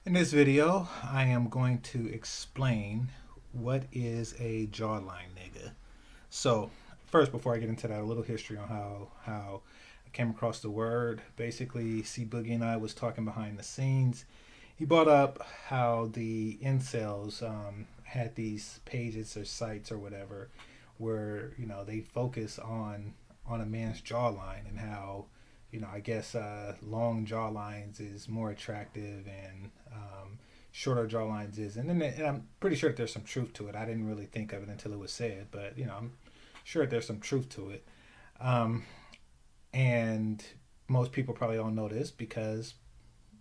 In this video, I am going to explain what is a jawline nigga. So, first, before I get into that, a little history on how I came across the word. Basically, C Boogie and I was talking behind the scenes. He brought up how the incels had these pages or sites or whatever where they focus on a man's jawline and how I guess long jawlines is more attractive and shorter jawlines is, and I'm pretty sure that there's some truth to it. I didn't really think of it until it was said, but I'm sure that there's some truth to it. Um, and most people probably don't know this because,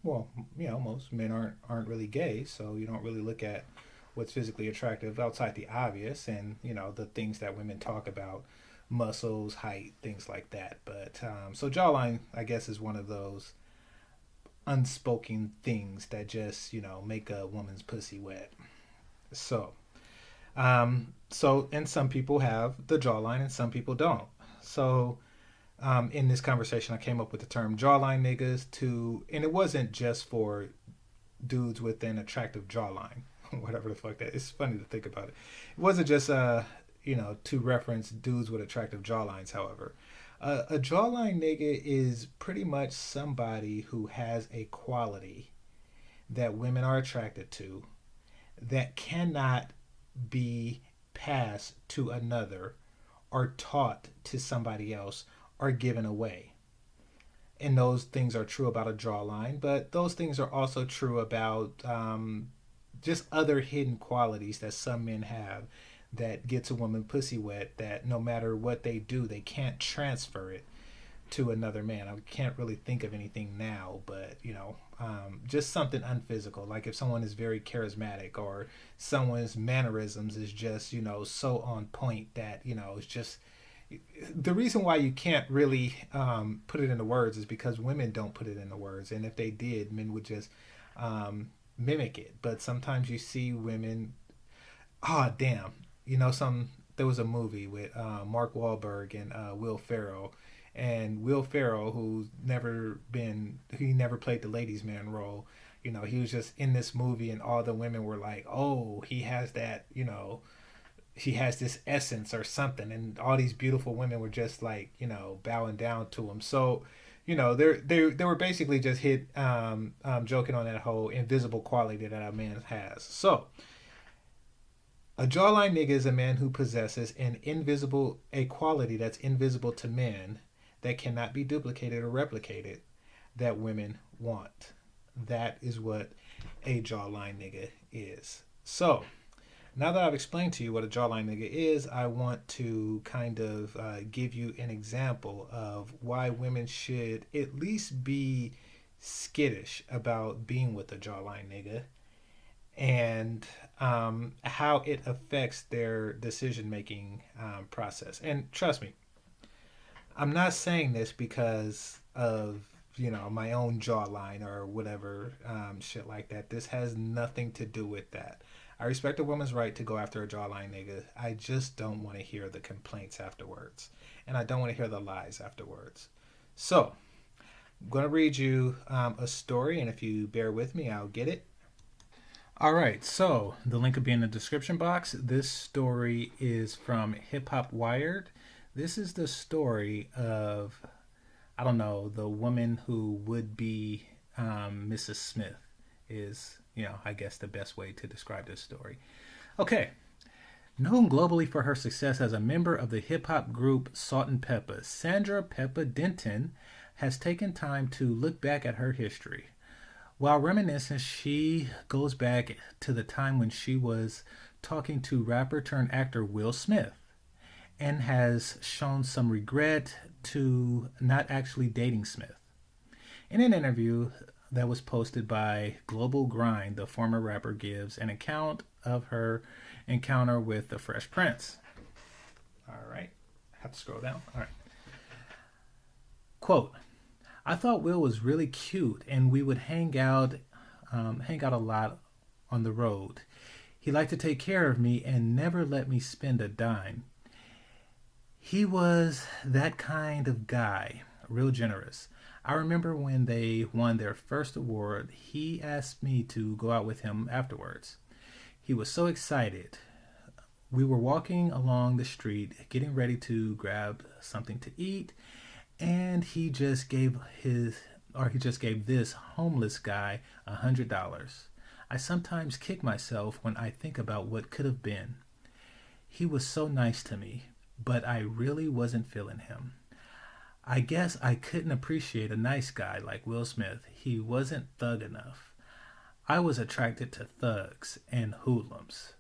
well, most men aren't really gay, so you don't really look at what's physically attractive outside the obvious, and the things that women talk about, muscles, height, things like that. But so jawline, I guess, is one of those unspoken things that just make a woman's pussy wet. So and some people have the jawline and some people don't. So in this conversation, I came up with the term jawline niggas and it wasn't just for dudes with an attractive jawline, whatever the fuck that. It's funny to think about it. It wasn't just to reference dudes with attractive jawlines. However, a jawline nigga is pretty much somebody who has a quality that women are attracted to that cannot be passed to another or taught to somebody else or given away. And those things are true about a jawline, but those things are also true about just other hidden qualities that some men have that gets a woman pussy wet, that no matter what they do, they can't transfer it to another man. I can't really think of anything now, but just something unphysical. Like if someone is very charismatic or someone's mannerisms is just so on point that it's just the reason why you can't really put it into words is because women don't put it into words, and if they did, men would just mimic it. But sometimes you see women. Oh damn! There was a movie with Mark Wahlberg and Will Ferrell, and Will Ferrell, he never played the ladies' man role. He was just in this movie, and all the women were like, "Oh, he has that," he has this essence or something, and all these beautiful women were just like bowing down to him. So they were basically just joking on that whole invisible quality that a man has. So a jawline nigga is a man who possesses a quality that's invisible to men that cannot be duplicated or replicated that women want. That is what a jawline nigga is. So now that I've explained to you what a jawline nigga is, I want to kind of give you an example of why women should at least be skittish about being with a jawline nigga, and how it affects their decision making process. And trust me, I'm not saying this because of my own jawline or whatever shit like that. This has nothing to do with that. I respect a woman's right to go after a jawline nigga. I just don't want to hear the complaints afterwards, and I don't want to hear the lies afterwards. So I'm going to read you a story, and if you bear with me, I'll get it. All right, so the link will be in the description box. This story is from Hip Hop Wired. This is the story of, I don't know, the woman who would be Mrs. Smith is, I guess the best way to describe this story. Okay. Known globally for her success as a member of the hip hop group Salt and Pepper, Sandra Pepper Denton has taken time to look back at her history. While reminiscing, she goes back to the time when she was talking to rapper turned actor Will Smith and has shown some regret to not actually dating Smith. In an interview that was posted by Global Grind, the former rapper gives an account of her encounter with the Fresh Prince. All right, I have to scroll down. All right. Quote, I thought Will was really cute and we would hang out a lot on the road. He liked to take care of me and never let me spend a dime. He was that kind of guy, real generous. I remember when they won their first award, he asked me to go out with him afterwards. He was so excited. We were walking along the street getting ready to grab something to eat, and he just gave this homeless guy $100. I sometimes kick myself when I think about what could have been. He was so nice to me, but I really wasn't feeling him. I guess I couldn't appreciate a nice guy like Will Smith. He wasn't thug enough. I was attracted to thugs and hoodlums.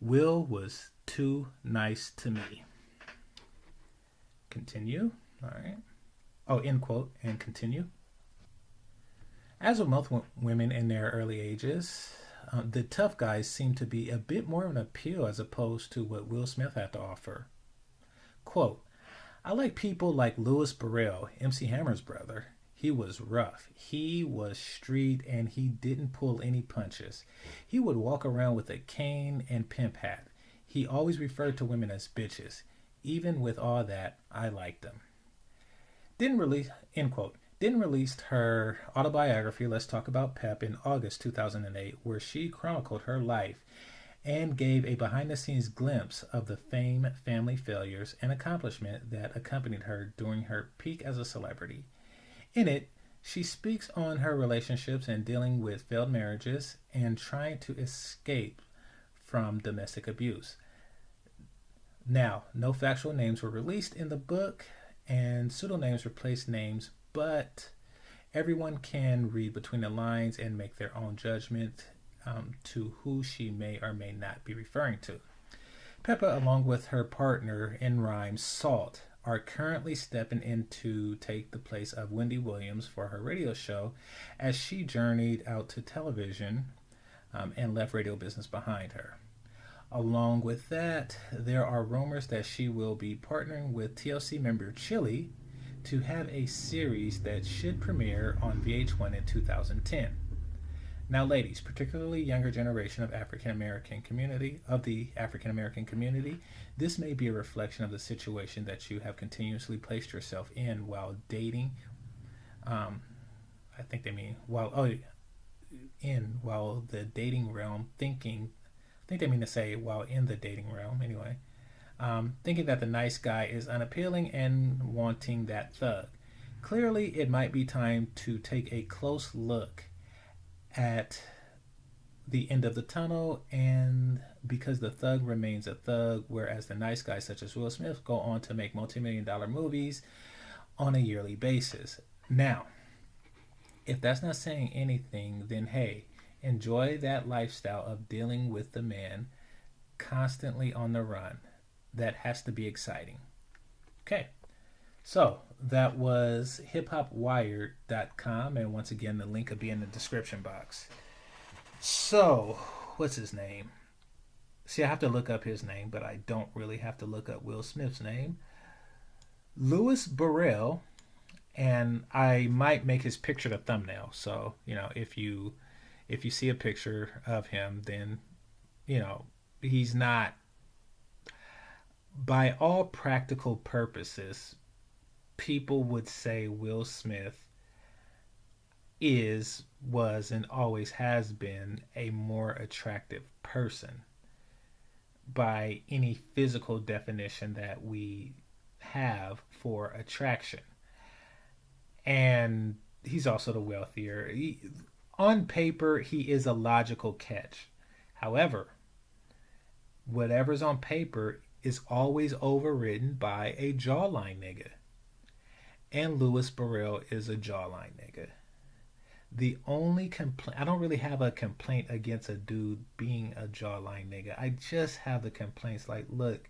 Will was too nice to me. Continue. All right. Oh, end quote, and continue. As with most women in their early ages, the tough guys seem to be a bit more of an appeal as opposed to what Will Smith had to offer. Quote, I like people like Louis Burrell, MC Hammer's brother. He was rough. He was street and he didn't pull any punches. He would walk around with a cane and pimp hat. He always referred to women as bitches. Even with all that, I liked him. Didn't release, end quote, didn't release her autobiography, Let's Talk About Pep, in August 2008, where she chronicled her life and gave a behind-the-scenes glimpse of the fame, family failures, and accomplishment that accompanied her during her peak as a celebrity. In it, she speaks on her relationships and dealing with failed marriages and trying to escape from domestic abuse. Now, no factual names were released in the book, and pseudonyms replaced names, but everyone can read between the lines and make their own judgment to who she may or may not be referring to. Peppa, along with her partner in rhyme, Salt, are currently stepping in to take the place of Wendy Williams for her radio show as she journeyed out to television and left radio business behind her. Along with that, there are rumors that she will be partnering with TLC member Chili to have a series that should premiere on VH1 in 2010. Now, ladies, particularly younger generation of the African American community, this may be a reflection of the situation that you have continuously placed yourself in while dating. I think they mean while the dating realm, thinking. I think they mean to say while in the dating realm. Anyway, thinking that the nice guy is unappealing and wanting that thug. Clearly, it might be time to take a close look at the end of the tunnel, and because the thug remains a thug, whereas the nice guys such as Will Smith go on to make multi-million-dollar movies on a yearly basis. Now, if that's not saying anything, then hey, enjoy that lifestyle of dealing with the man constantly on the run. That has to be exciting. Okay. So that was hiphopwired.com, and once again, the link will be in the description box. So, what's his name? See, I have to look up his name, but I don't really have to look up Will Smith's name. Louis Burrell, and I might make his picture the thumbnail. So, if you see a picture of him, then, he's not, by all practical purposes, people would say Will Smith was, and always has been a more attractive person by any physical definition that we have for attraction. And he's also the wealthier. On paper, he is a logical catch. However, whatever's on paper is always overridden by a jawline nigga. And Louis Burrell is a jawline nigga. The only complaint, I don't really have a complaint against a dude being a jawline nigga. I just have the complaints like, look,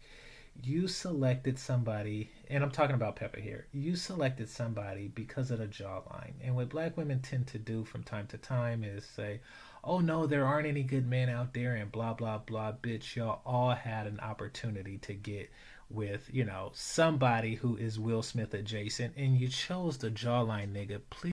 you selected somebody, and I'm talking about Pepper here. You selected somebody because of the jawline. And what black women tend to do from time to time is say, oh no, there aren't any good men out there and blah, blah, blah. Bitch, y'all all had an opportunity to get with, somebody who is Will Smith adjacent, and you chose the jawline nigga. Please